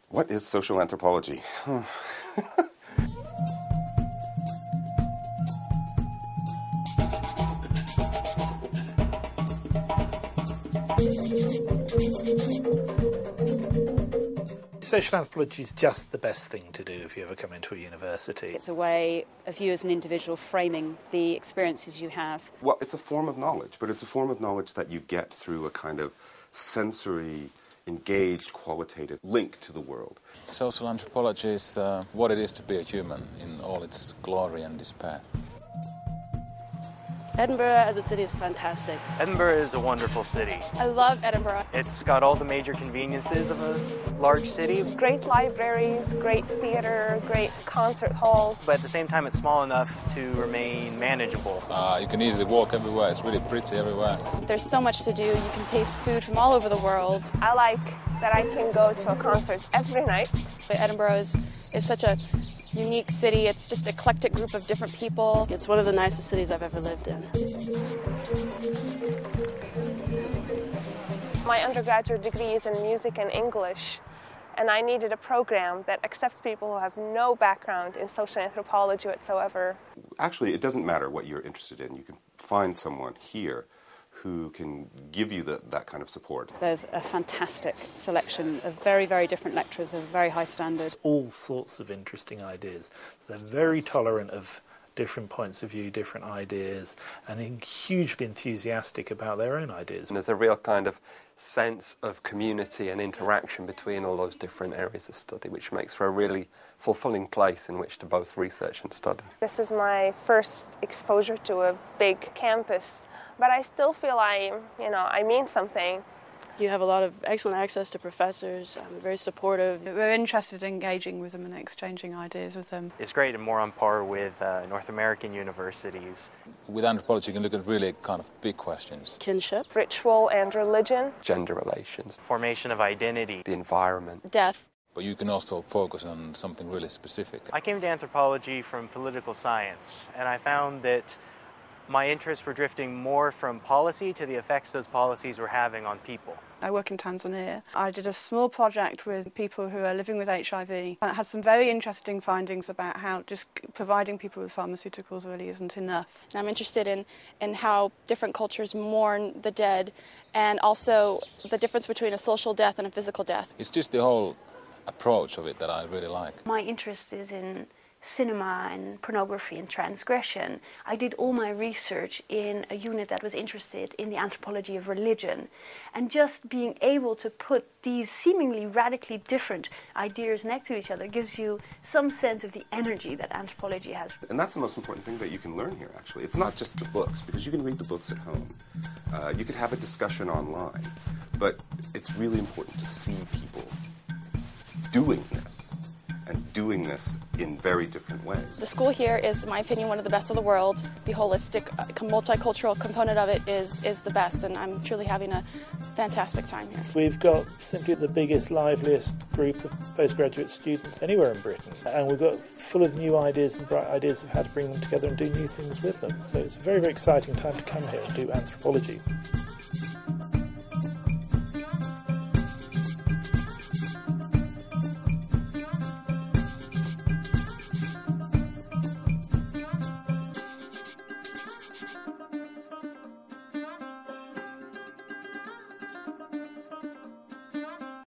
What is social anthropology? Social anthropology is just the best thing to do if you ever come into a university. It's a way of you as an individual framing the experiences you have. Well, it's a form of knowledge, but it's a form of knowledge that you get through a kind of sensory, engaged, qualitative link to the world. Social anthropology is what it is to be a human in all its glory and despair. Edinburgh as a city is fantastic. Edinburgh is a wonderful city. I love Edinburgh. It's got all the major conveniences of a large city. Great libraries, great theatre, great concert halls. But at the same time, it's small enough to remain manageable. You can easily walk everywhere. It's really pretty everywhere. There's so much to do. You can taste food from all over the world. I like that I can go to a concert every night. But Edinburgh is such a unique city. It's just an eclectic group of different people. It's one of the nicest cities I've ever lived in. My undergraduate degree is in music and English, and I needed a program that accepts people who have no background in social anthropology whatsoever. Actually, it doesn't matter what you're interested in. You can find someone here who can give you that kind of support. There's a fantastic selection of very, very different lecturers of very high standard. All sorts of interesting ideas. They're very tolerant of different points of view, different ideas, and hugely enthusiastic about their own ideas. And there's a real kind of sense of community and interaction between all those different areas of study, which makes for a really fulfilling place in which to both research and study. This is my first exposure to a big campus, but I still feel I mean something. You have a lot of excellent access to professors, very supportive. We're interested in engaging with them and exchanging ideas with them. It's great and more on par with North American universities. With anthropology, you can look at really kind of big questions. Kinship. Ritual and religion. Gender relations. Formation of identity. The environment. Death. But you can also focus on something really specific. I came to anthropology from political science, and I found that my interests were drifting more from policy to the effects those policies were having on people. I work in Tanzania. I did a small project with people who are living with HIV. And it had some very interesting findings about how just providing people with pharmaceuticals really isn't enough. And I'm interested in how different cultures mourn the dead, and also the difference between a social death and a physical death. It's just the whole approach of it that I really like. My interest is in cinema and pornography and transgression. I did all my research in a unit that was interested in the anthropology of religion, and just being able to put these seemingly radically different ideas next to each other gives you some sense of the energy that anthropology has. And that's the most important thing that you can learn here, actually. It's not just the books, because you can read the books at home. You could have a discussion online, but it's really important to see people doing this, and doing this in very different ways. The school here is, in my opinion, one of the best of the world. The holistic, multicultural component of it is the best, and I'm truly having a fantastic time here. We've got simply the biggest, liveliest group of postgraduate students anywhere in Britain, and we've got full of new ideas and bright ideas of how to bring them together and do new things with them. So it's a very, very exciting time to come here and do anthropology.